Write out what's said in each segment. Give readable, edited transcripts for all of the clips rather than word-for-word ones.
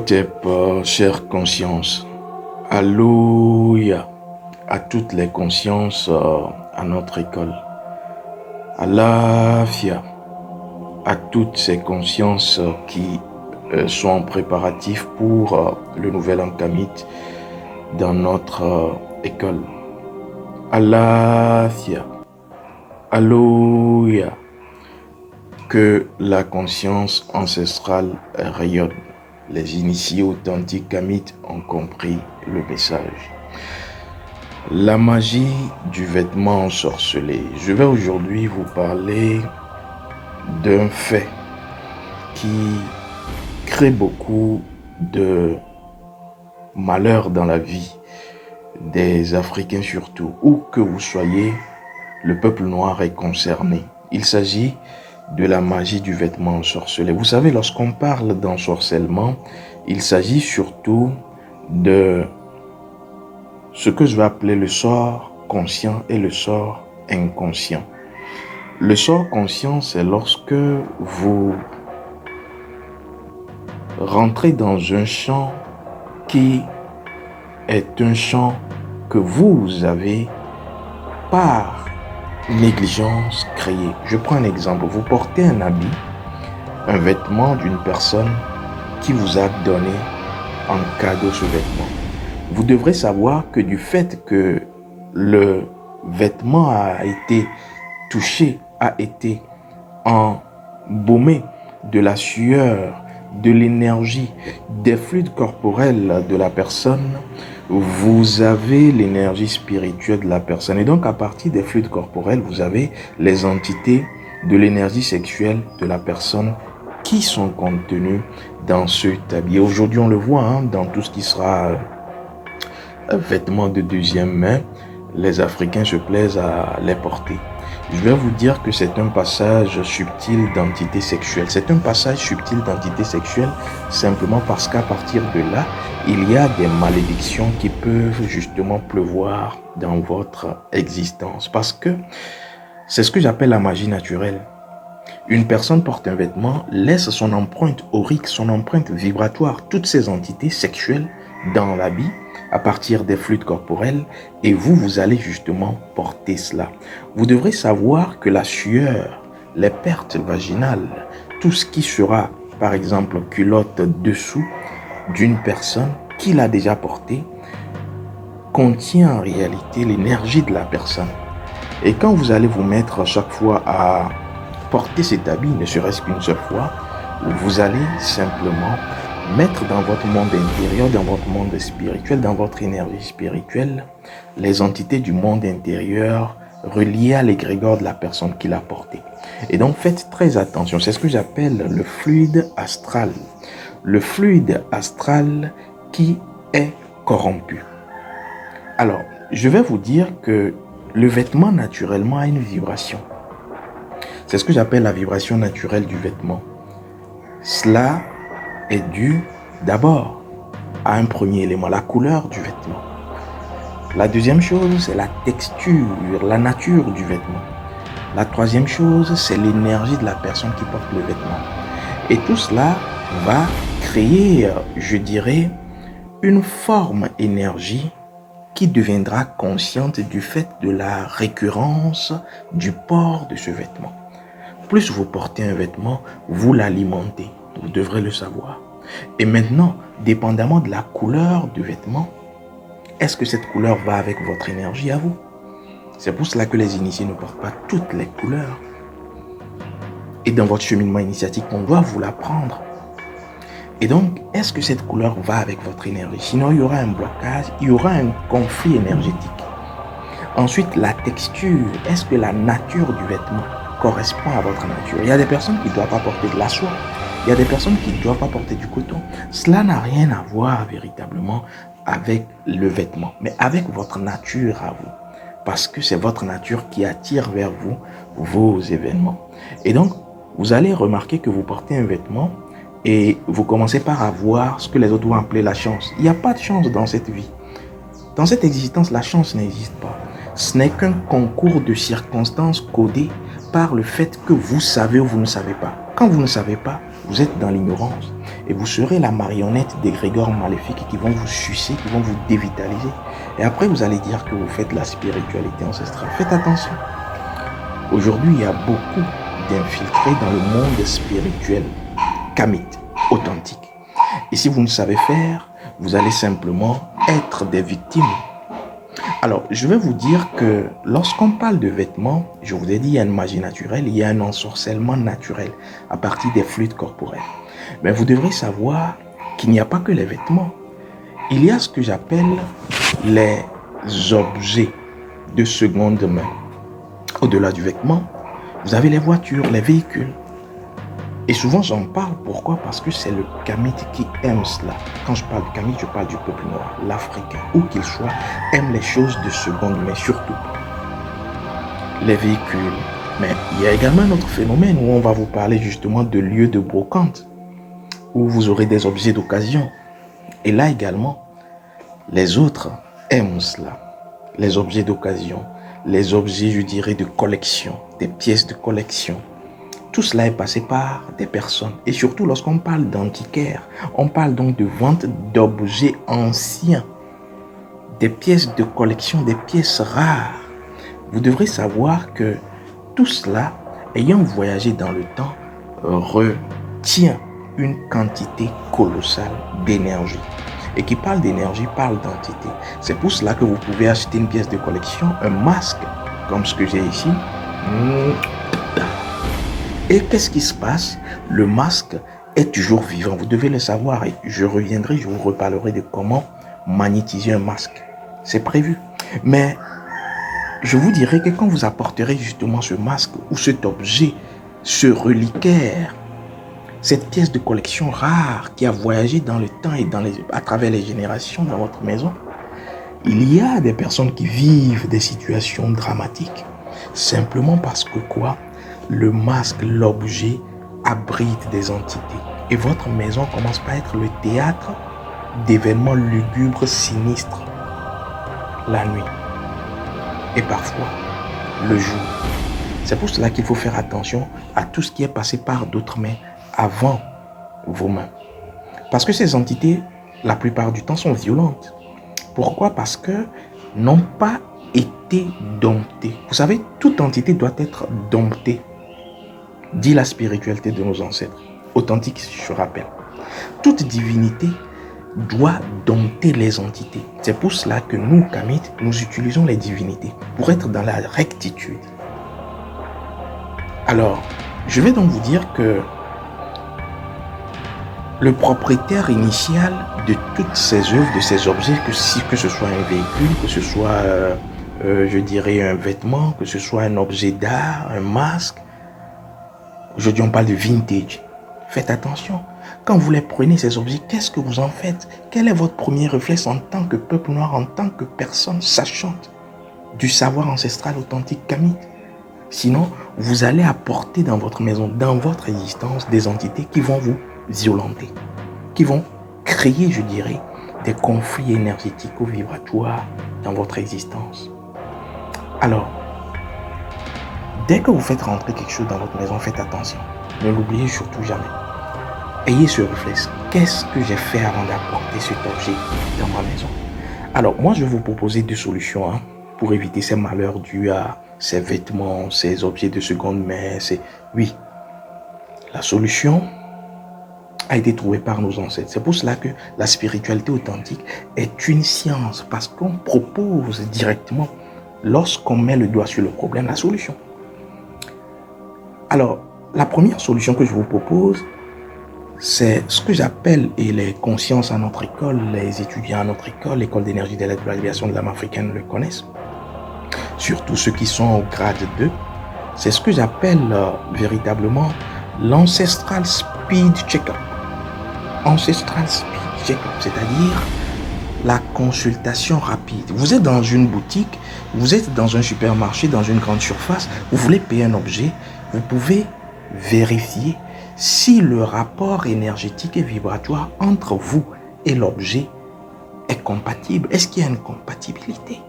Hotep, chère conscience, Alléluia à toutes les consciences à notre école. Alafia à toutes ces consciences qui sont en préparatif pour le nouvel an kamite dans notre école. Alafia, Alléluia, que la conscience ancestrale rayonne. Les initiés authentiques kamites ont compris le message. La magie du vêtement ensorcelé. Je vais aujourd'hui vous parler d'un fait qui crée beaucoup de malheur dans la vie des Africains surtout, où que vous soyez, le peuple noir est concerné. Il s'agit de la magie du vêtement ensorcelé. Vous savez, lorsqu'on parle d'ensorcellement, il s'agit surtout de ce que je vais appeler le sort conscient et le sort inconscient. Le sort conscient, c'est lorsque vous rentrez dans un champ qui est un champ que vous avez par négligence créée. Je prends un exemple. Vous portez un habit, un vêtement d'une personne qui vous a donné en cadeau ce vêtement. Vous devrez savoir que du fait que le vêtement a été touché, a été embaumé de la sueur, de l'énergie, des fluides corporels de la personne, vous avez l'énergie spirituelle de la personne. Et donc, à partir des fluides corporels, vous avez les entités de l'énergie sexuelle de la personne qui sont contenues dans cet habit. Aujourd'hui, on le voit dans tout ce qui sera vêtements de deuxième main, les Africains se plaisent à les porter. Je vais vous dire que c'est un passage subtil d'entité sexuelle. C'est un passage subtil d'entité sexuelle simplement parce qu'à partir de là, il y a des malédictions qui peuvent justement pleuvoir dans votre existence. Parce que c'est ce que j'appelle la magie naturelle. Une personne porte un vêtement, laisse son empreinte aurique, son empreinte vibratoire, toutes ces entités sexuelles dans l'habit, à partir des fluides corporels, et vous allez justement porter cela. Vous devrez savoir que la sueur, les pertes vaginales, tout ce qui sera, par exemple, culotte dessous d'une personne qui l'a déjà porté, contient en réalité l'énergie de la personne. Et quand vous allez vous mettre à chaque fois à porter cet habit, ne serait-ce qu'une seule fois, vous allez simplement mettre dans votre monde intérieur, dans votre monde spirituel, dans votre énergie spirituelle, les entités du monde intérieur reliées à l'égrégore de la personne qui l'a porté. Et donc faites très attention, c'est ce que j'appelle le fluide astral. Le fluide astral qui est corrompu. Alors, je vais vous dire que le vêtement naturellement a une vibration. C'est ce que j'appelle la vibration naturelle du vêtement. Cela est dû d'abord à un premier élément, la couleur du vêtement. La deuxième chose, c'est la texture, la nature du vêtement. La troisième chose, c'est l'énergie de la personne qui porte le vêtement. Et tout cela va créer, je dirais, une forme énergie qui deviendra consciente du fait de la récurrence du port de ce vêtement. Plus vous portez un vêtement, vous l'alimentez. Vous devrez le savoir. Et maintenant, dépendamment de la couleur du vêtement, est-ce que cette couleur va avec votre énergie à vous? C'est pour cela que les initiés ne portent pas toutes les couleurs. Et dans votre cheminement initiatique, on doit vous l'apprendre. Et donc, est-ce que cette couleur va avec votre énergie? Sinon, il y aura un blocage, il y aura un conflit énergétique. Ensuite, la texture. Est-ce que la nature du vêtement correspond à votre nature? Il y a des personnes qui ne doivent pas porter de la soie. Il y a des personnes qui ne doivent pas porter du coton. Cela n'a rien à voir véritablement avec le vêtement, mais avec votre nature à vous. Parce que c'est votre nature qui attire vers vous vos événements. Et donc, vous allez remarquer que vous portez un vêtement et vous commencez par avoir ce que les autres vont appeler la chance. Il n'y a pas de chance dans cette vie. Dans cette existence, la chance n'existe pas. Ce n'est qu'un concours de circonstances codées par le fait que vous savez ou vous ne savez pas. Quand vous ne savez pas, vous êtes dans l'ignorance. et vous serez la marionnette des grégores maléfiques qui vont vous sucer, qui vont vous dévitaliser. Et après, vous allez dire que vous faites la spiritualité ancestrale. Faites attention. Aujourd'hui, il y a beaucoup d'infiltrés dans le monde spirituel, kamite, authentique. Et si vous ne savez faire, vous allez simplement être des victimes. Alors, je vais vous dire que lorsqu'on parle de vêtements, je vous ai dit, il y a une magie naturelle, il y a un ensorcellement naturel à partir des fluides corporels. Mais vous devrez savoir qu'il n'y a pas que les vêtements. Il y a ce que j'appelle les objets de seconde main. Au-delà du vêtement, vous avez les voitures, les véhicules. Et souvent, j'en parle. Pourquoi? Parce que c'est le kamite qui aime cela. Quand je parle de kamite, je parle du peuple noir. L'Africain, où qu'il soit, aime les choses de seconde main, surtout les véhicules. Mais il y a également un autre phénomène où on va vous parler justement de lieux de brocante, où vous aurez des objets d'occasion. Et là également, les autres aiment cela. Les objets d'occasion, les objets, je dirais, de collection, des pièces de collection. Tout cela est passé par des personnes. Et surtout, lorsqu'on parle d'antiquaire, on parle donc de vente d'objets anciens, des pièces de collection, des pièces rares. Vous devrez savoir que tout cela, ayant voyagé dans le temps, retient une quantité colossale d'énergie. Et qui parle d'énergie, parle d'entité. C'est pour cela que vous pouvez acheter une pièce de collection, un masque, comme ce que j'ai ici. Et qu'est-ce qui se passe? Le masque est toujours vivant. Vous devez le savoir. Et je reviendrai, je vous reparlerai de comment magnétiser un masque. C'est prévu. Mais je vous dirai que quand vous apporterez justement ce masque ou cet objet, ce reliquaire, cette pièce de collection rare qui a voyagé dans le temps et à travers les générations dans votre maison, il y a des personnes qui vivent des situations dramatiques. Simplement parce que quoi? Le masque, l'objet, abrite des entités. Et votre maison commence par être le théâtre d'événements lugubres, sinistres, la nuit. Et parfois, le jour. C'est pour cela qu'il faut faire attention à tout ce qui est passé par d'autres mains avant vos mains. Parce que ces entités, la plupart du temps, sont violentes. Pourquoi? Parce que n'ont pas été domptées. Vous savez, toute entité doit être domptée. Dit la spiritualité de nos ancêtres. Authentique, je rappelle. Toute divinité doit dompter les entités. C'est pour cela que nous, Kamites, nous utilisons les divinités pour être dans la rectitude. Alors, je vais donc vous dire que le propriétaire initial de toutes ces œuvres, de ces objets, que ce soit un véhicule, que ce soit, je dirais, un vêtement, que ce soit un objet d'art, un masque. Aujourd'hui, on parle de vintage. Faites attention. Quand vous les prenez, ces objets, qu'est-ce que vous en faites? Quel est votre premier réflexe en tant que peuple noir, en tant que personne sachante du savoir ancestral authentique kamite? Sinon, vous allez apporter dans votre maison, dans votre existence, des entités qui vont vous violenter, qui vont créer, je dirais, des conflits énergétiques ou vibratoires dans votre existence. Alors, dès que vous faites rentrer quelque chose dans votre maison, faites attention. Ne l'oubliez surtout jamais. Ayez ce réflexe. Qu'est-ce que j'ai fait avant d'apporter cet objet dans ma maison? Alors, moi, je vais vous proposer deux solutions pour éviter ces malheurs dus à ces vêtements, ces objets de seconde main. Oui, la solution a été trouvée par nos ancêtres. C'est pour cela que la spiritualité authentique est une science, parce qu'on propose directement, lorsqu'on met le doigt sur le problème, la solution. Alors, la première solution que je vous propose, c'est ce que j'appelle, et les consciences à notre école, les étudiants à notre école, l'école d'énergie de l'aviation de l'âme africaine le connaissent, surtout ceux qui sont au grade 2, c'est ce que j'appelle véritablement l'ancestral speed check-up. Ancestral speed check-up, c'est-à-dire la consultation rapide. Vous êtes dans une boutique, vous êtes dans un supermarché, dans une grande surface, vous voulez payer un objet, vous pouvez vérifier si le rapport énergétique et vibratoire entre vous et l'objet est compatible. Est-ce qu'il y a une compatibilité?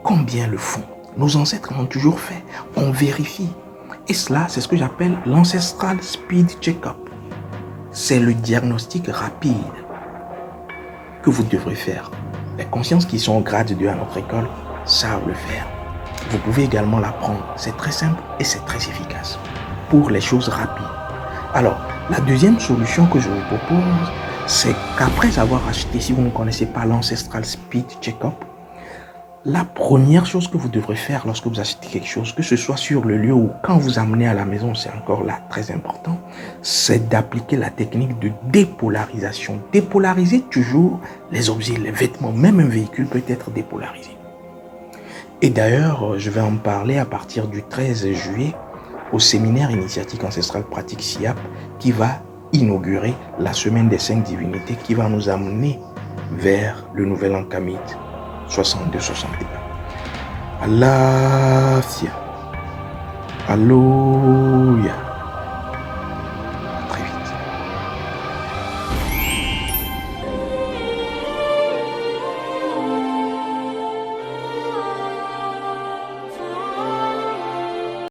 Combien le font? Nos ancêtres l'ont toujours fait. On vérifie. Et cela, c'est ce que j'appelle l'ancestral speed check-up. c'est le diagnostic rapide que vous devrez faire. Les consciences qui sont au grade 2 à notre école savent le faire. Vous pouvez également l'apprendre. C'est très simple et c'est très efficace pour les choses rapides. Alors, la deuxième solution que je vous propose, c'est qu'après avoir acheté, si vous ne connaissez pas l'Ancestral Speed Checkup, la première chose que vous devrez faire lorsque vous achetez quelque chose, que ce soit sur le lieu ou quand vous amenez à la maison, c'est encore là très important, c'est d'appliquer la technique de dépolarisation. Dépolariser toujours les objets, les vêtements, même un véhicule peut être dépolarisé. Et d'ailleurs, je vais en parler à partir du 13 juillet au séminaire initiatique ancestrale pratique SIAP qui va inaugurer la semaine des 5 divinités qui va nous amener vers le nouvel an kamite 62-61. Alafia. Alléluia.